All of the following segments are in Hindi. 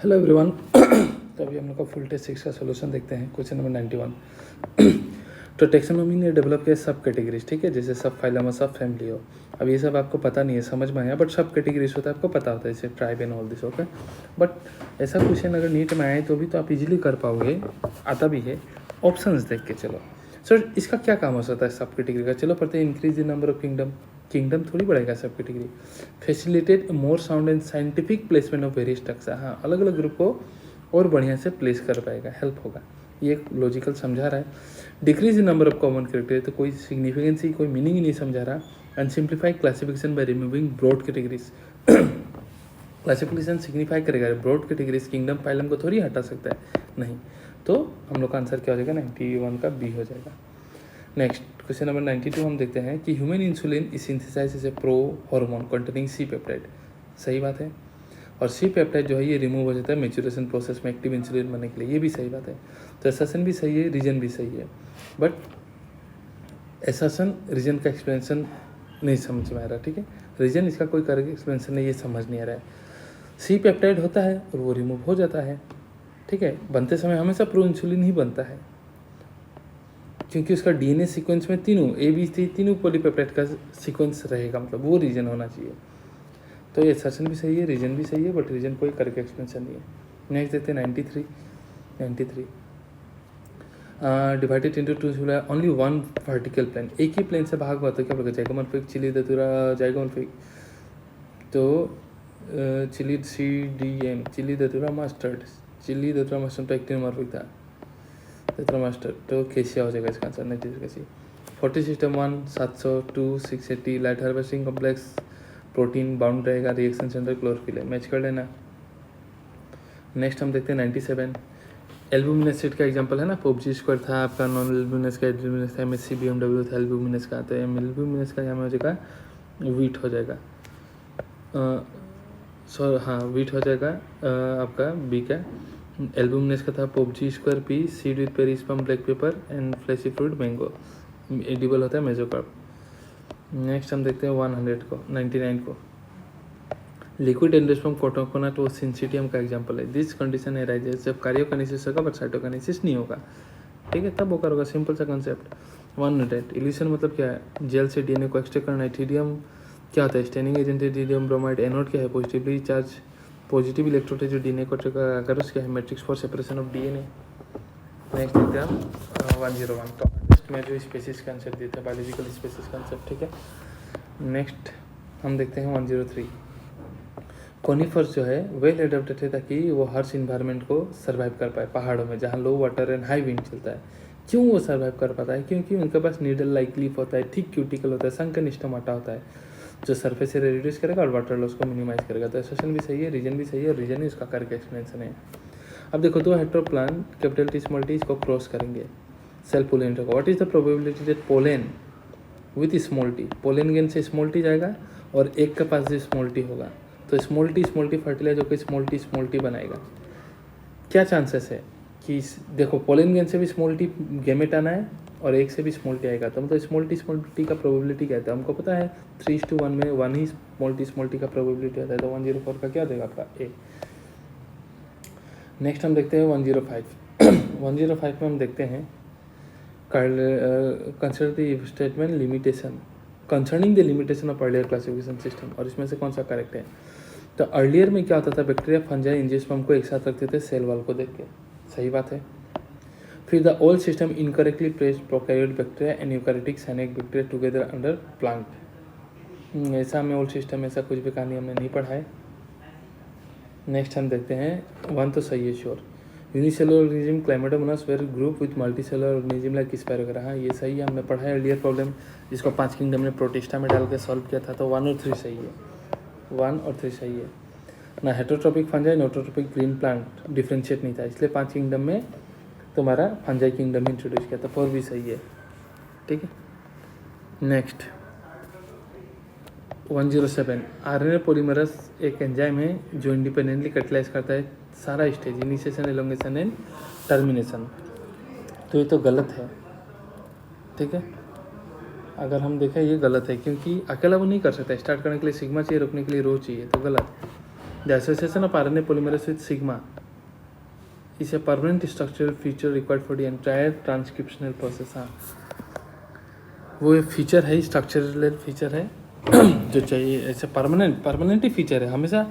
Hello everyone. तो अभी हम लोग का फुल टेस्ट 6 का सोल्यूशन देखते हैं। Question number 91। तो टेक्सोनॉमी ने डेवलप किया सब कैटेगरीज, ठीक है, जैसे सब फाइलम और सब फैमिली हो। अब ये सब आपको पता नहीं है, समझ में आया, बट सब कैटेगरीज होता है, आपको पता होता है, जैसे tribe and all this, okay. But ऐसा क्वेश्चन अगर नीट में आए तो भी तो आप इजीली कर पाओगे, आता भी है। ऑप्शंस देख के चलो। सर इसका क्या काम हो सकता है सब कैटेगरी का? चलो पढ़ते हैं। Increase the number of kingdom, kingdom थोड़ी बढ़ेगा सब category. Facilitate more sound and scientific placement of various structure, हाँ अलग अलग ग्रुप को और बढ़िया से प्लेस कर पाएगा, हेल्प होगा, ये एक लॉजिकल समझा रहा है। Decrease in number of common character, तो कोई सिग्निफिकेंस ही कोई मीनिंग ही नहीं समझा रहा। And simplify classification by removing broad categories, classification signify करेगा ब्रॉड कैटेगरीज, किंगडम फाइलम को थोड़ी हटा सकता है, नहीं। तो हम लोग का आंसर क्या हो जाएगा? 91 का बी हो जाएगा। नेक्स्ट क्वेश्चन नंबर 92 हम देखते हैं कि human insulin is synthesise as a pro hormone containing C peptide, सही बात है। और सी पेप्टाइड जो है ये रिमूव हो जाता है मेचुरेशन प्रोसेस में एक्टिव इंसुलिन बनने के लिए, ये भी सही बात है। तो एसर्शन भी सही है, रीजन भी सही है, बट एसर्शन रीजन का एक्सप्लेनेशन नहीं समझ में आ रहा, ठीक है। रीजन इसका कोई करके एक्सप्लेनेशन नहीं, ये समझ नहीं आ रहा है। सी पेप्टाइड होता है और वो रिमूव हो जाता है, ठीक है। बनते समय हमेशा प्रो इंसुलिन ही बनता है, क्योंकि उसका डीएनए सीक्वेंस में तीनों ABC तीनों पॉलीपेप्टाइड का सीक्वेंस रहेगा, मतलब वो रीजन होना चाहिए। तो ये एसर्शन भी सही है, रीजन भी सही है, बट रीजन कोई करके एक्सप्लेनेशन नहीं है। नेक्स्ट देखते हैं 93 divided into two, only one vertical plane, एक ही प्लेन से भाग हुआ तो क्या बोलेगा? जाइगोमॉर्फिक चिली दतुरा जाइगोमॉर्फिक, तो chilli CDM chilli datura mustard, chilli datura mustard तो एक्टिनोमॉर्फिक था, दतुरा मस्टर्ड तो केसिया हो जाएगा इसका आंसर। नेक्स्ट कैसी 40 system 1 700 2 680 light harvesting complex protein bound रहेगा, रिएक्शन सेंटर क्लोरोफिल है, मैच कर लेना। नेक्स्ट हम देखते हैं 97 एल्बुमिनस एसिड का एग्जांपल है ना, पॉपजी स्क्वायर था आपका, नॉन एल्बुमिनस का एल्बुमिनस था, MSc BMW था एल्बुमिनस का, तो एल्बुमिनस का यहाँ में हो जाएगा वीट हो जाएगा, हाँ वीट हो जाएगा आपका बी का। एल्बुमिनस का था पॉपजी स्क्वायर पी, seed with perisperm black pepper and fleshy fruit mango, edible होता है मेजोकार्प। नेक्स्ट हम देखते हैं 100 को 99 को, लिक्विड एंडोस्पर्म कोकोनट वो सिंसिटियम का एग्जांपल है। दिस कंडीशन अराइजेस जब कार्योकाइनेसिस होगा बट साइटोकाइनेसिस नहीं होगा, ठीक है, तब होगा सिंपल सा कंसेप्ट। 100 इल्यूशन मतलब क्या है? जेल से डीएनए को एक्सट्रैक्ट करना है। टीडियम क्या होता है? स्टेनिंग एजेंट है टीडियम ब्रोमाइड। एनोड क्या है? पॉजिटिवली चार्ज पॉजिटिव इलेक्ट्रोड है जो डीएनए को अगर उसका है matrix for separation of DNA. Next देखते हैं हम 101 तो टेस्ट में जो स्पेसिस कंसेप्ट देते हैं, बायोलॉजिकल स्पेसिस कंसेप्ट, ठीक है। नेक्स्ट हम देखते हैं 103 कॉनिफर्स जो है वेल एडेप्टेड है ताकि वो हर्श इन्वायरमेंट को सर्वाइव कर पाए। पहाड़ों में जहाँ लो वाटर एंड हाई विंड चलता है, क्यों वो सर्वाइव कर पाता है? क्योंकि उनके पास नीडल लाइक लीफ होता है, थिक क्यूटिकल होता है, संकन स्टोमाटा होता है जो सरफेस एरिया रिड्यूस करेगा और वाटर लॉस को मिनिमाइज करेगा। तो एसोसिएशन भी सही है, रीजन भी सही है, और रीजन ही उसका करके एक्सप्लेनेशन है। अब देखो दो हेट्रोप्लान कैपिटल T स्मॉल t इसको क्रॉस करेंगे, सेल्फ पोलेन होगा। What is the probability that pollen with small T, pollen gain से स्मॉल टी जाएगा और एक के पास जो स्मॉल टी होगा, तो स्मॉल टी फर्टिलाइज होकर स्मॉल टी बनाएगा। क्या चांसेस है कि देखो पोलेन गेन से भी स्मॉल टी गेमेट आना है और एक से भी स्मॉल टी आएगा, तो मतलब स्मॉल टी का प्रोबेबिलिटी क्या है? हमको पता है 3:1 में 1 ही स्मॉल टी का प्रोबेबिलिटी आता है, तो 104 का क्या देगा आपका ए। नेक्स्ट हम देखते हैं 105 105 में हम देखते हैं consider the statement limitation concerning the limitation of earlier classification system, और इसमें से कौन सा करेक्ट है? तो अर्लियर में क्या होता था? बैक्टीरिया फंजाई एंजियोस्पर्म को एक साथ रखते थे सेल वॉल को देख के, सही बात है। फिर the old system incorrectly placed prokaryote bacteria and eukaryotic cyano bacteria together under plant. ऐसा हमें ओल्ड सिस्टम ऐसा कुछ भी कहानी हमने नहीं पढ़ा है। नेक्स्ट हम देखते हैं 1 तो सही है sure, unicellular organism Chlamydomonas were group with multicellular organism like Spiro वगैरह, हाँ ये सही है, हमने पढ़ा है अर्लियर प्रॉब्लम जिसको 5 किंगडम ने प्रोटिस्टा में डाल के सॉल्व किया था। तो 1 और 3 सही है, 1 और 3 सही है ना। Heterotrophic fungi autotrophic green plant differentiate नहीं था, इसलिए 5 किंगडम में तुम्हारा फंजाई किंगडम इंट्रोड्यूस किया था, 4 भी सही है, ठीक है। नेक्स्ट 107 आरएनए पॉलीमरेज एक एंजाइम है जो इंडिपेंडेंटली कैटलाइज करता है सारा stage, initiation elongation and termination. तो ये तो गलत है, ठीक है। अगर हम देखें ये गलत है क्योंकि अकेला वो नहीं कर सकता, स्टार्ट करने के लिए सिग्मा चाहिए, रोकने के लिए रो चाहिए, तो गलत। The association of RNA polymerase with sigma is a permanent structural feature required for the entire transcriptional process. हाँ, वो एक फीचर है, स्ट्रक्चरल फीचर है जो चाहिए, ऐसे परमानेंट ही फीचर है हमेशा।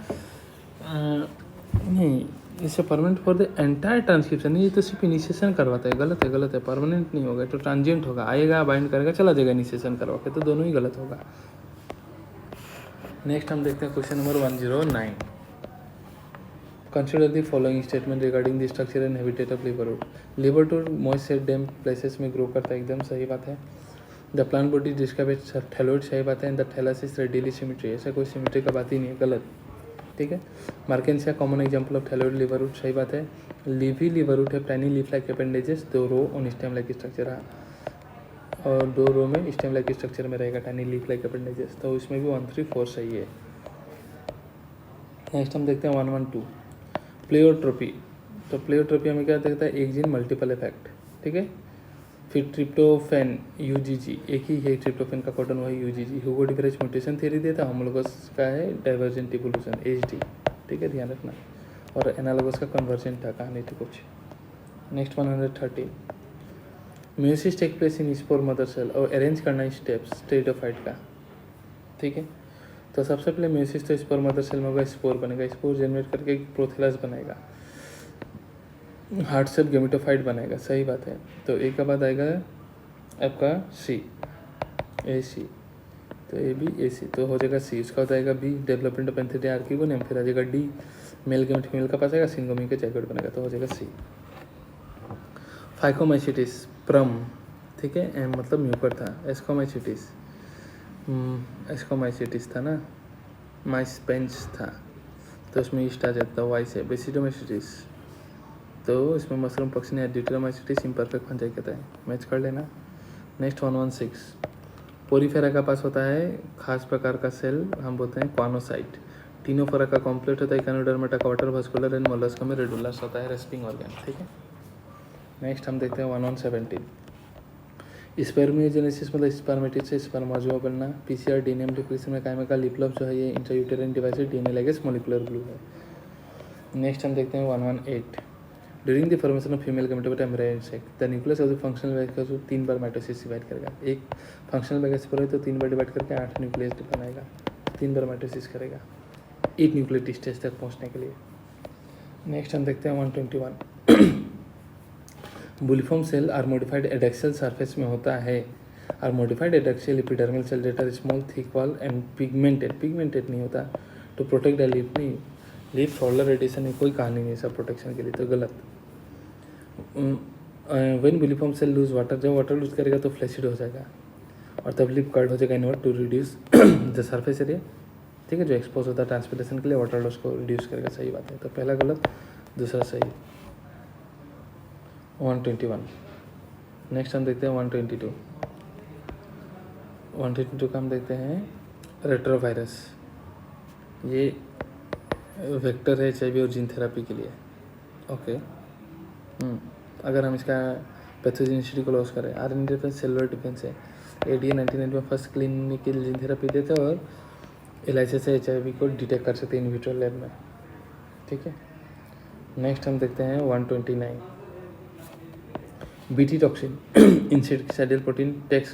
नहीं, इससे permanent for the entire transcription, ये तो सिर्फ इनिशिएशन करवाता है। गलत है, परमानेंट नहीं होगा तो ट्रांजिएंट होगा, आएगा बाइंड करेगा चला जाएगा इनिशिएशन करवा के, तो दोनों ही गलत होगा। नेक्स्ट हम देखते हैं question number 109। Consider the following statement regarding the structure and habitat of liverwort. Liverwort moist set damp places में ग्रो करता है, एकदम सही बात है। The plant body describe thalloid, सही बात है। And the thallus is radially symmetry, ऐसा कोई सिमेट्री का बात ही नहीं है, गलत। ठीक है। Marchantia common example of thalloid liverwort, सही बात है। लीफी लिवरवुड है tiny leaf like appendages, 2 row on stem like structure है, और 2 रो में स्टेम लाइक स्ट्रक्चर में रहेगा टाइनी लीफ लाइक अपेंडेजेस, तो इसमें भी 1, 3, 4 सही है। नेक्स्ट हम देखते हैं 112 प्लेयोट्रोपी। तो प्लेयोट्रोपी हमें क्या देखता है, एक जीन मल्टीपल इफेक्ट। ठीक है। फिर ट्रिप्टोफैन यूजीजी, एक ही है ट्रिप्टोफैन का कॉटन, वही यूजीजी। ह्यूगो डिफरेंस म्यूटेशन थ्योरी देता है, होमोलोगस का है डाइवर्जेंट इवोल्यूशन एचडी। ठीक है, ध्यान रखना। और एनालोगस का कन्वर्जेंट था कहानी थी कुछ। Next 113 meiosis take place in spore mother cell और अरेंज करना स्टेप्स स्टेरिडोफाइट का। ठीक है। तो सबसे पहले म्यूसिस तो स्पोर मदर सेल में होगा, स्पोर बनेगा, स्पोर जनरेट करके प्रोथेलस बनाएगा, हार्ट सेल गेमेटोफाइट बनाएगा, सही बात है। तो ए का बाद आएगा आपका सी, ए सी, तो ए बी ए सी, तो हो जाएगा सी। उसका बाद आएगा B development of antheridia archegonium, फिर आ जाएगा डी मेल गेमेट फीमेल का पास आएगा, सिंगोमी के जैकेट बनेगा, तो हो जाएगा सी। फाइकोमाइसिटिस प्रम, ठीक है, एम मतलब म्यूकर था। एस्कोमाइसिटिस था ना, माइस पेंच था, तो उसमें ईस्ट आ जाता है वाई से। बेसिडोमाइसिटिस, तो इसमें मशरूम पक्षी ड्यूटेरोमाइसिटिस इम्परफेक्ट फंजाई कहता है, मैच कर लेना। नेक्स्ट 116 पोरीफेरा का पास होता है खास प्रकार का सेल, हम बोलते हैं क्वानोसाइट। टीनोफोरा का कॉम्प्लेट होता है इकानोडर्मेटा का वाटर वास्कुलर एंड मोलस्का में रेडुलस होता है रेस्पिंग ऑर्गन। ठीक है। नेक्स्ट हम देखते हैं 117 स्पर्मियोजेनेसिस मतलब स्पर्मेटिड से स्पर्माजुआ बनना। पीसीआर डीएनए एम्प्लीफिकेशन में कायमे का लिपलॉप जो है ये intrauterine device DNA ligase molecular glue है। नेक्स्ट हम देखते हैं 118 during the formation of female gametophyte embryo sac the nucleus of the functional vagus को 3 बार माइटोसिस डिवाइड करेगा। एक फंक्शनल वैगस पर है तो 3 बार डिवाइड करके 8 न्यूक्लियस बनाएगा, 3 बार माइटोसिस करेगा 8 न्यूक्लियोटाइड स्टेज तक पहुंचने के लिए। नेक्स्ट हम देखते हैं 121 bulliform cell are modified adaxial surface में होता है। Are modified adaxial epidermal cell that are small thick wall and pigmented नहीं होता टू प्रोटेक्ट द लीफ। नहीं, लीफ सोलर रेडिएशन में कोई कहानी नहीं सब प्रोटेक्शन के लिए, तो गलत। When bulliform cell lose water, जब वाटर लूज करेगा तो फ्लैसिड हो जाएगा और तब लीफ कर्ड हो जाएगा inward to reduce the surface area. ठीक है, जो एक्सपोज होता है ट्रांसपिरेशन के लिए वाटर लॉस को रिड्यूस करेगा, सही बात है। तो पहला गलत, दूसरा सही। 121 नेक्स्ट हम देखते हैं 122 का हम देखते हैं रेट्रोवायरस। ये वेक्टर है एचआईवी और जीन थेरापी के लिए। ओके, अगर हम इसका पैथोजेनिसिटी को लॉस करें, आरएनए डिफेंस सेलुलर डिफेंस है। एडीए 1990 में फर्स्ट क्लिनिकल जीन थेरापी देते हैं और एलआईसी से एचआईवी को डिटेक्ट कर सकते हैं इन विट्रो लैब में। ठीक है। नेक्स्ट हम देखते हैं 129 बीटी टॉक्सिन इंसेक्टिसाइडल प्रोटीन टेक्स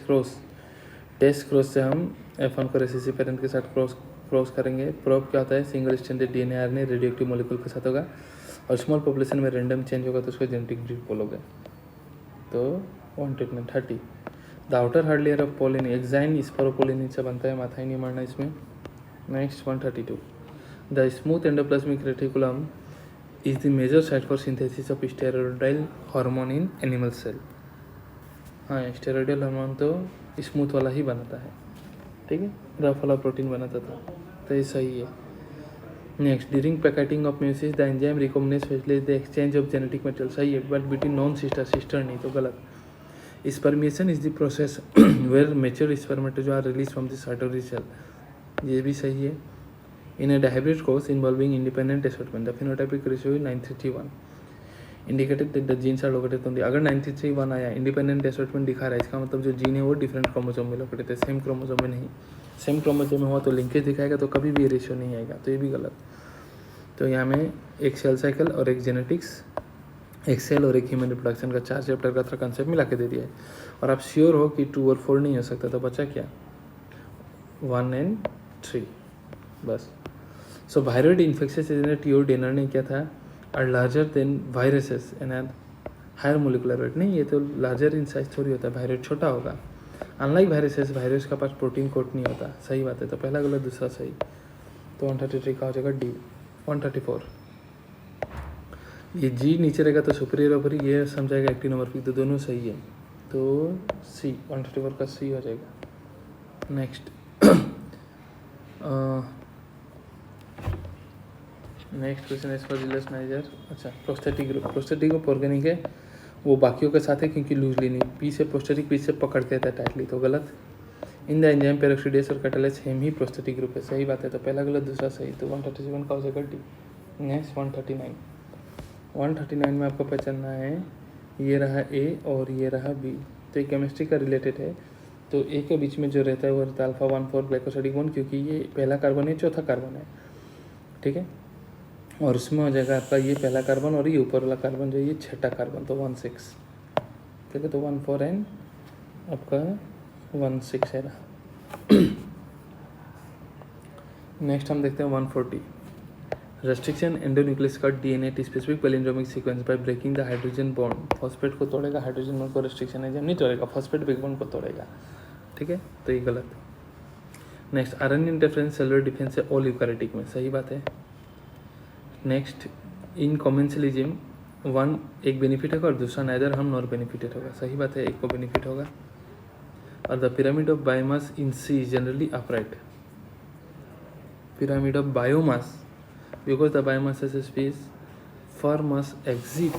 क्रॉस से हम F1 को रेसिसिव पेरेंट के साथ क्रॉस करेंगे। प्रोब क्या होता है, single stranded DNA RNA radioactive molecule के साथ होगा और स्मॉल पॉपुलेशन में रैंडम चेंज होगा तो उसको जेनेटिक ड्रिफ्ट बोलोगे। तो 130 the outer hard layer of pollen exine sporopollenin से बनता है, माथा ही नहीं मारना इसमें। Next 132 the smooth endoplasmic reticulum is the major site for synthesis of steroidal hormone in animal cell। हाँ, स्टेरॉइडल हार्मोन तो स्मूथ वाला ही बनाता है, ठीक है, रफ वाला प्रोटीन बनाता था, तो ये सही है। Next during pachytene of meiosis the enzyme recombinase facilitates the exchange of genetic material, सही है, बट बिटवीन नॉन सिस्टर नहीं, तो गलत। Spermiation is the process where mature spermatozoa are release from the Sertoli cell, ये भी सही है। In a dihybrid course involving independent assortment, the phenotypic ratio is 93:1, indicated that the genes are located on the। अगर 93:1 आया, इंडिपेंडेंट assortment दिखा रहा है, इसका मतलब जो जीन है वो डिफरेंट क्रोमोसोम में लोकेटेड है, सेम क्रोमोसोम में नहीं। सेम क्रोमोसोम में हुआ तो लिंकेज दिखाएगा, तो कभी भी रेशियो नहीं आएगा, तो ये भी गलत। तो यहाँ में एक सेल साइकिल और एक जेनेटिक्स, एक सेल और एक ह्यूमन रिप्रोडक्शन का 4 चैप्टर का तरह कंसेप्ट मिला के दे दिया है। और आप श्योर हो कि 2 और 4 नहीं हो सकता, तो बचा क्या 1 and 3 बस। So viral infections in T O Diener ने क्या था, are larger than viruses and higher molecular weight. नहीं, ये तो लार्जर इन साइज थोड़ी होता है, वायरस छोटा होगा। अनलाइक वायरसेस, वायरस का पास प्रोटीन कोट नहीं होता। सही बात है, तो पहला गलत दूसरा सही। तो 133 का हो जाएगा डी। 134 ये जी नीचे रहेगा तो सुपीरियर ओवर, ये समझाएगा एक्टिनोमॉर्फिक, तो दोनों सही है। तो सी 134 का सी हो जाएगा। नेक्स्ट नेक्स्ट क्वेश्चन है स्पॉजिलस मैनेजर। अच्छा, prostatic group, prostatic group organic है, वो बाकियों के साथ है क्योंकि लूजली नहीं, पी से प्रोस्टेटिक पी से पकड़ते रहता है टाइटली, तो गलत। इन द एंजाइम पेरोक्सिडेस और कैटालाइज सेम ही प्रोस्टेटिक ग्रुप है। सही बात है, तो पहला गलत दूसरा सही। तो 137 का हो जाएगा डी। नेक्स्ट 139 में आपको पहचानना है, ये रहा ए और ये रहा बी, तो ये केमिस्ट्री का रिलेटेड है। तो ए के बीच में जो रहता है वो रहता है अल्फा 1,4 ग्लाइकोसाइडिक बॉन्ड, क्योंकि ये पहला कार्बन है, चौथा कार्बन है, ठीक है। और उसमें हो जाएगा आपका ये पहला कार्बन और ये ऊपर वाला कार्बन जो ये छठा कार्बन, तो 1,6, ठीक है। तो 1,4 एंड आपका 1,6 है रहा। नेक्स्ट हम देखते हैं 140 रेस्ट्रिक्शन एंडोन्यूक्लियस का DNA specific palindromic sequence by breaking the hydrogen bond. Phosphate को तोड़ेगा, हाइड्रोजन बॉन्ड को रेस्ट्रिक्शन है, जब नहीं तोड़ेगा फॉस्फेट बिग बॉन्ड को तोड़ेगा, ठीक है। तो ये गलत। Next RNA interference cellular defence है ऑल यूकैरियोटिक में, सही बात है। नेक्स्ट इन कॉमेंसलिज्म वन एक बेनिफिट होगा और दूसरा नाइदर हम नॉर बेनिफिटेड होगा, सही बात है, एक को बेनिफिट होगा। और the pyramid of biomass in sea is generally upright. Pyramid of biomass because the biomass as a species for must exceed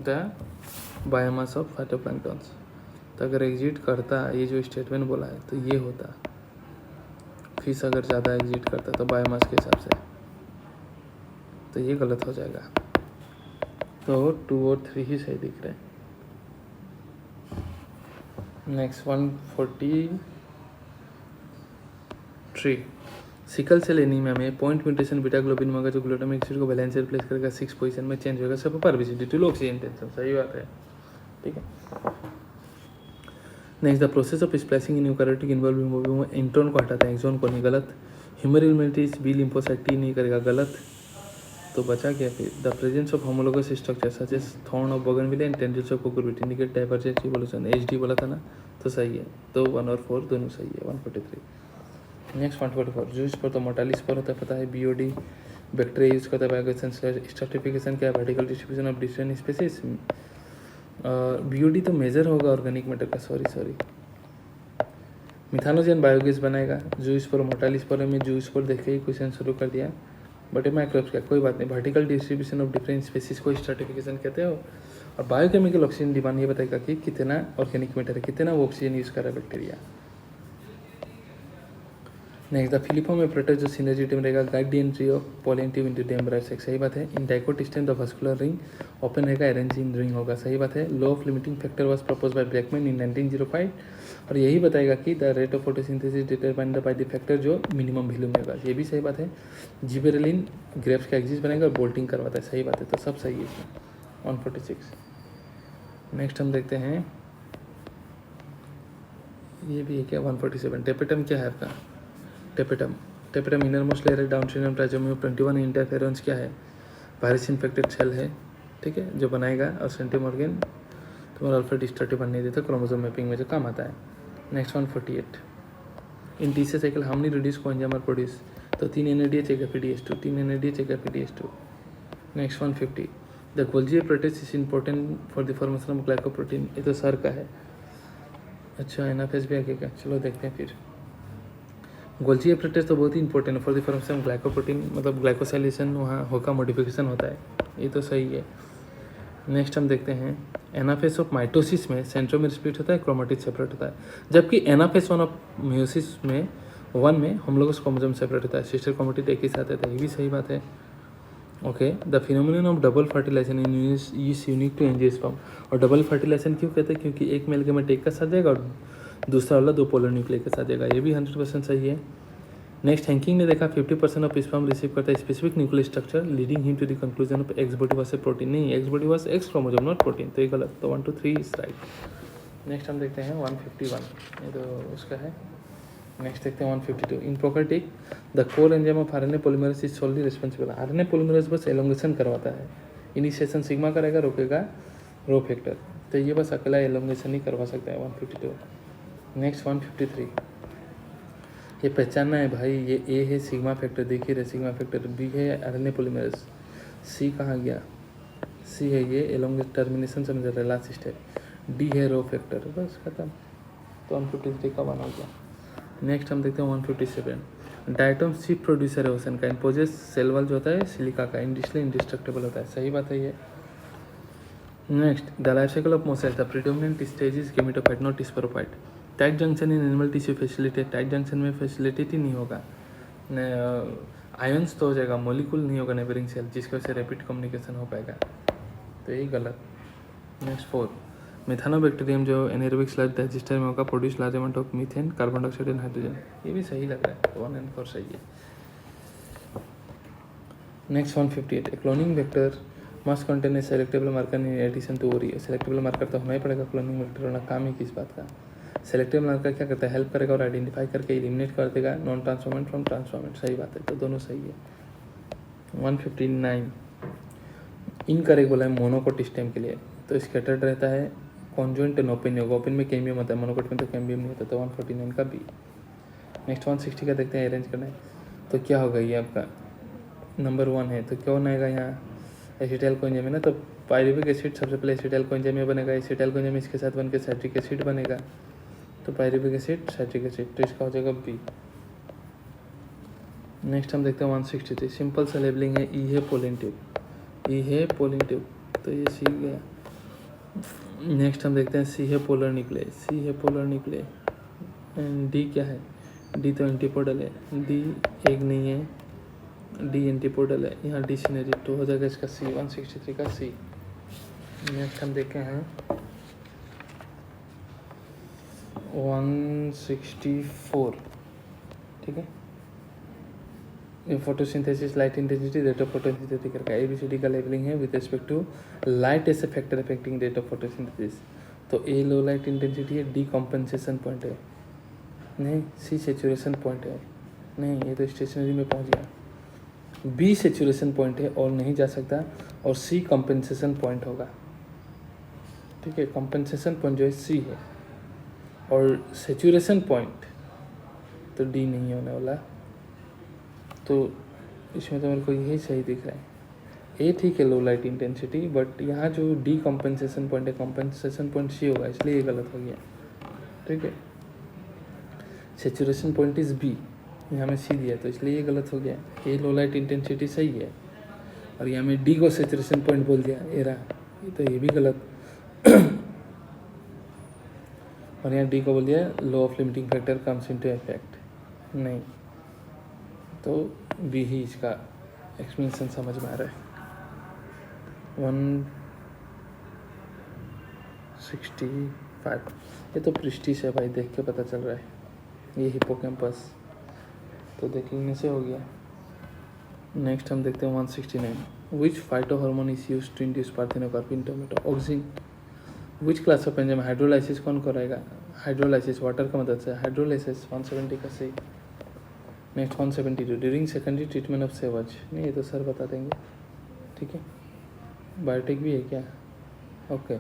the biomass of phytoplanktons. तो अगर एग्जिट करता, ये जो स्टेटमेंट बोला है तो ये होता, फिश अगर ज़्यादा एग्जिट करता तो बायोमास के हिसाब से, तो ये गलत हो जाएगा। तो 2 और 3 ही सही दिख रहे हैं। नेक्स्ट 143 सिकल सेल एनीमिया में पॉइंट म्यूटेशन बीटा ग्लोबिन में जो ग्लूटामिक एसिड को बैलेंस रिप्लेस करेगा 6 पोजीशन में चेंज होगा, सब पर ड्यू टू ऑक्सीजन टेंशन, सही बात है, ठीक है। Next the process of splicing in eukaryotic involve intron को हटाता है, एक्सॉन को नहीं, गलत। Humoral immunities B lymphocyte T नहीं करेगा, गलत। तो बचा क्या फिर, the presence of homologous structure such as thorn of bougainvillea and tendrils of cucurbit indicate divergent evolution, HD बोला था ना, तो सही है। तो 1 और 4 दोनों सही है। 143 नेक्स्ट 144 जूस पर तो मोटालिस पर होता है, पता है। बीओडी बैक्टीरिया यूज करता है बायोगेशन स्ट्रैटिफिकेशन क्या है, vertical distribution of different species. BOD तो मेजर होगा ऑर्गेनिक मैटर का, सॉरी मिथानोजन बायोगैस बनाएगा। जूस पर मोटालिस पर में जूस पर देख के ही क्वेश्चन शुरू कर दिया, बट ये माइक्रोब्स का कोई बात नहीं। Vertical distribution of different species को स्ट्रैटिफिकेशन कहते हो। और बायोकेमिकल ऑक्सीजन डिमांड ये बताएगा कि कितना ऑर्गेनिक मैटर है, कितना वो ऑक्सीजन यूज कर रहा है bacteria. Next the filiform apparatus जो सिनर्जी टीम रहेगा guide the entry of pollen tube into the embryo sacs, सही बात है। In dicot stem the vascular ring open रहेगा, एरेंजिंग रिंग होगा, सही बात है। Law of limiting factor was propose by Blackman in 1905 और यही बताएगा कि the rate of photosynthesis determined by the factor जो मिनिमम वैल्यू में होगा, ये भी सही बात है। जिबेरेलिन ग्रेप्स का एक्सिस बनेगा और बोल्टिंग करवाता है, सही बात है। तो सब सही है इसमें। 146 नेक्स्ट हम देखते हैं, ये भी है क्या 147 टेपेटम क्या है आपका, tapetum inner most layer Down syndrome trisomy 21 interference क्या है, वायरस इन्फेक्टेड सेल है, ठीक है, जो बनाएगा। और सेंटिमॉर्गन तुम्हारा अल्फा डिस्ट्रक्टिव बनने देता, क्रोमोसोम मैपिंग में जो काम आता है। Next 148 in T C cycle how many reduce coenzyme are produce, तो 3 NADH एक FADH2, 3 NADH एक FADH2। Next 150 the Golgi apparatus is important for the formation of glycoprotein, ये तो सर का है। अच्छा एनाफेस भी आगे का, चलो देखते हैं फिर। गोल्जी एपरेटस तो बहुत ही इंपॉर्टेंट है for the formation of glycoprotein, मतलब ग्लाइकोसाइलेशन वहाँ होगा, मॉडिफिकेशन होता है, ये तो सही है। नेक्स्ट हम देखते हैं एनाफेस ऑफ माइटोसिस में सेंट्रोमेर स्प्लिट होता है, क्रोमेटिड सेपरेट होता है, जबकि एनाफेस 1 ऑफ मियोसिस में 1 में हम लोग क्रोमोसोम सेपरेट होता है, सिस्टर क्रोमेटिड एक ही साथ रहता है, ये भी सही बात है। Okay the phenomenon of double fertilisation in is unique to angiosperm. और डबल फर्टिलाइजेशन क्यों कहते हैं, क्योंकि एक मेल गेमेट एक का साथ जाएगा और दूसरा वाला 2 पोलर न्यूक्लियर के साथ जाएगा, ये भी 100% सही है। नेक्स्ट हैंकिंग ने देखा 50% ऑफ स्पर्म रिसीव करता है specific nuclear structure leading him to the conclusion of X body was a protein. नहीं, X body was X chromosome not protein, तो ये गलत। तो 1 2 3 इज राइट। नेक्स्ट हम देखते हैं 151, ये तो उसका है। नेक्स्ट देखते हैं 152। इन prokaryotic the core enzyme of RNA polymerase is solely responsible. RNA polymerase बस एलोंगेशन करवाता है, इनिशिएशन सिग्मा करेगा, रोकेगा रो फैक्टर, तो ये बस अकेला एलोंगेशन ही करवा सकता है 152। नेक्स्ट 153, ये पहचानना है भाई, ये ए है सिग्मा फैक्टर, देखिए रहे सिग्मा फैक्टर, बी है आरएनए पॉलीमरेज, सी कहाँ गया, सी है ये एलोंगेट टर्मिनेशन समझ रहे लास्ट स्टेप, डी है रो फैक्टर, बस खत्म। तो 153 का 1 हो गया। नेक्स्ट हम देखते हैं 157। डायटोम चीफ प्रोड्यूसर है ओसन का, इम्पोजेस सेल वॉल जो होता है सिलिका का, इंडिस्टली इंडिस्ट्रक्टेबल होता है, सही बात है ये। Next the life cycle of Moses, the predominant stage is gametophyte not sporophyte. Tight junction in animal tissue facilitate, tight junction में फैसिलिटेट ही नहीं होगा, आयंस तो हो जाएगा, मॉलिक्यूल नहीं होगा नेबरिंग सेल, जिसकी वजह से रैपिड कम्युनिकेशन हो पाएगा, तो यही गलत। नेक्स्ट 4, मेथानोबैक्टीरियम जो एनारोबिक स्लज डाइजेस्टर में होगा, produce large amount of methane, carbon dioxide and hydrogen, ये भी सही लग रहा है, तो 1 and 4 सही है। Next 158, cloning vector must contain a selectable marker in addition to ori. Selectable marker तो होना ही पड़ेगा, क्लोनिंग वेक्टर होना काम ही किस बात का। सेलेक्टिव मार्कर क्या करता है, हेल्प करेगा और आइडेंटिफाई करके एलिमिनेट कर देगा नॉन ट्रांसफॉर्मेंट फ्रॉम ट्रांसफॉर्मेंट, सही बात है, तो दोनों सही है। 159, इनकरेक्ट बोला है मोनोकोट स्टेम के लिए, तो स्कैटर्ड रहता है, कॉन्जुएंट एंड ओपन नहीं होगा, ओपन में कैम्बियम होता है, मोनोकोट में तो कैम्बियम नहीं होता, तो 149 का बी। नेक्स्ट 160 का देखते हैं, अरेंज करना है, तो क्या होगा ये आपका नंबर 1 है, तो क्या होना है यहाँ एसिटाइल कोएंजाइम है ना, तो पायरुविक एसिड सबसे पहले एसिटाइल कोएंजाइम में बनेगा, एसिटाइल कोएंजाइम इसके साथ बनकर साइट्रिक एसिड बनेगा, तो पायरुविक एसिड साइट्रिक एसिड, तो इसका हो जाएगा बी। नेक्स्ट हम देखते हैं 163, सिंपल सा लेबलिंग है, ई है पोलिन ट्यूब, ई है पोलिन ट्यूब, तो ये सी गया। नेक्स्ट हम देखते हैं सी है पोलर न्यूक्लिय, सी है पोलर न्यूक्लिय, एंड डी क्या है, डी तो एंटीपोडल है, डी एक नहीं है, डी एंटीपोडल है, यहाँ डी सिनर्जी, तो हो जाएगा इसका सी, 163 का सी। नेक्स्ट हम देखे हैं 164, ठीक है, ये photosynthesis, light intensity, rate of photosynthesis का एबीसीडी का लेवलिंग है with respect to light as a factor affecting rate of photosynthesis, तो ए लो लाइट इंटेंसिटी है, डी कॉम्पेंसेशन पॉइंट है, नहीं सी सेचुरेशन पॉइंट है, नहीं ये तो स्टेशनरी में पहुंच गया, बी सेचुरेशन पॉइंट है और नहीं जा सकता, और सी कंपेंसेशन पॉइंट होगा, ठीक है, कंपेंसेशन पॉइंट जो है सी है, और सेचुरेशन पॉइंट तो डी नहीं होने वाला, तो इसमें तो मेरे को यही सही दिख रहा है, ए ठीक है लो लाइट इंटेंसिटी, बट यहाँ जो डी कंपेंसेशन पॉइंट है, कंपेंसेशन पॉइंट सी होगा, इसलिए ये गलत हो गया, ठीक है, सेचुरेशन पॉइंट इज बी, यहाँ में सी दिया तो इसलिए ये गलत हो गया, ए लो लाइट इंटेंसिटी सही है, और यहाँ में डी को सेचुरेशन पॉइंट बोल दिया, ए रहा, तो ये भी गलत और यहाँ डी को बोल दिया law of limiting factor comes into effect, नहीं, तो बी ही इसका एक्सप्लेनेशन समझ में आ रहा है। 165, ये तो प्रिस्टिस है भाई, देख के पता चल रहा है, ये हिपोकैम्पस, तो देखने से हो गया। नेक्स्ट हम देखते हैं 169, which phytohormone is used to induce parthenocarpy in tomato, auxin, which class of enzyme, hydrolysis कौन कराएगा, हाइड्रोलाइसिस वाटर का मदद से, हाइड्रोलाइसिस 170 का सही। Next 172, during secondary treatment of sewage, नहीं ये तो सर बता देंगे, ठीक है, बायोटिक भी है क्या, ओके,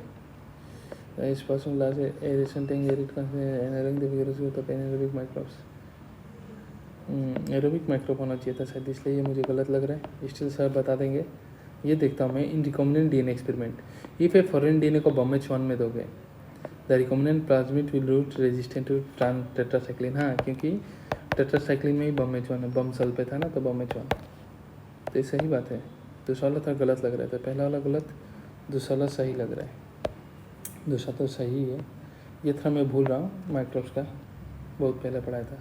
इस person last aeration tank aerate ensuring the vigorous growth of anaerobic microbes, aerobic microbe होना चाहिए था शायद, इसलिए ये मुझे गलत लग रहा है, स्टिल सर बता देंगे। ये देखता हूँ मैं, in recombinant DNA experiment, if a foreign DNA को BAMH1 में दोगे, the recombinant plasmid will root resistant to tetracycline, हाँ क्योंकि टेट्रासाइक्लिन में ही BAMH1 है, बम सल पे था ना, तो BAMH1, तो ये सही बात है, दूसरा वाला था गलत लग रहा था, पहला वाला गलत, दूसरा वाला सही लग रहा है, दूसरा तो सही है, ये था मैं भूल रहा हूँ, माइक्रोब्स का बहुत पहले पढ़ाया था।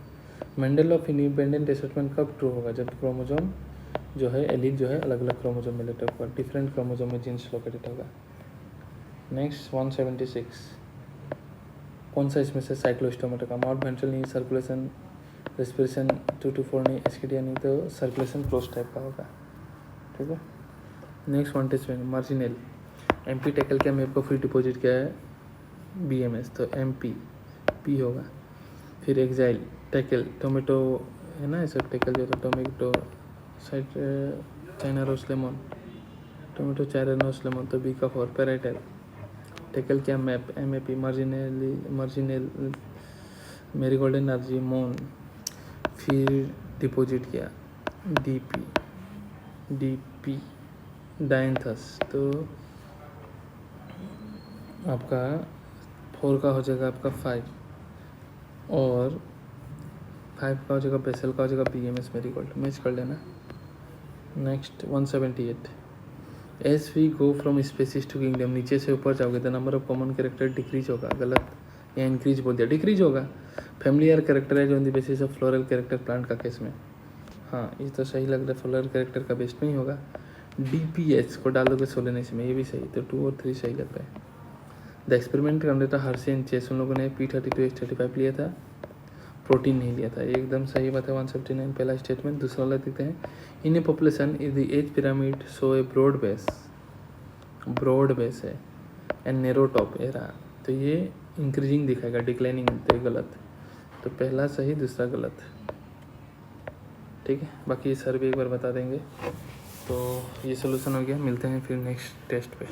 मेंडल ऑफ इंडिपेंडेंट असेसमेंट कब ट्रू होगा, जब क्रोमोजोम जो है एलील जो है अलग अलग क्रोमोजोम में लेटर होगा, डिफरेंट क्रोमोजोम में जीन्स लोकेटेड होगा। नेक्स्ट 176, कौन सा इसमें से साइक्लोस्टोमेटा का, mouth ventral knee circulation respiration 2 to 4 नहीं, एस्किडिया नहीं, तो सर्कुलेशन क्लोज टाइप का होगा, ठीक है। नेक्स्ट वांटेज में मार्जिनल एमपी टैकल क्या मेरे को फिर डिपॉजिट किया है बीएमएस, तो एमपी पी होगा। फिर एग्जाइल टैकल टोमेटो है ना, ऐसा टैकल जो था tomato side China rose lemon, tomato China rose lemon, तो बी का फॉर पैराइटल टैकल क्या map M A P marginal marigold argemone. फिर डिपॉजिट किया डीपी डायंथस, तो आपका 4 का हो जाएगा आपका 5, और 5 का हो जाएगा बेसल का हो जाएगा बीएमएस मेरी गोल्ड, मैच कर लेना। Next 178 as we go from species to kingdom, नीचे से ऊपर जाओगे the number of common character decrease होगा, गलत, या इंक्रीज बोल दिया, डिक्रीज होगा। फैमिलियर कैरेक्टर है जो on the basis of floral character plant का केस में, हाँ ये तो सही लग रहा है, फ्लोरल कैरेक्टर का बेस्ट में ही होगा। डीपीएच को डाल दोगे सोलेनेसी में, ये भी सही, तो 2 और 3 सही लग रहा है। द एक्सपेरिमेंट करने था हर्षी एंड चेस, उन लोगों ने P32H35 लिया था, प्रोटीन नहीं लिया था, ये एकदम सही बात है। 179 पहला स्टेटमेंट। दूसरा वाला देखते हैं, in a population is the age pyramid so a broad base है एंड नैरो टॉप ए रहा, तो ये इंक्रीजिंग दिखाएगा, डिक्लाइनिंग, तो ये गलत, तो पहला सही दूसरा गलत, ठीक है। बाकी सर भी एक बार बता देंगे। तो ये सोल्यूशन हो गया, मिलते हैं फिर नेक्स्ट टेस्ट पे।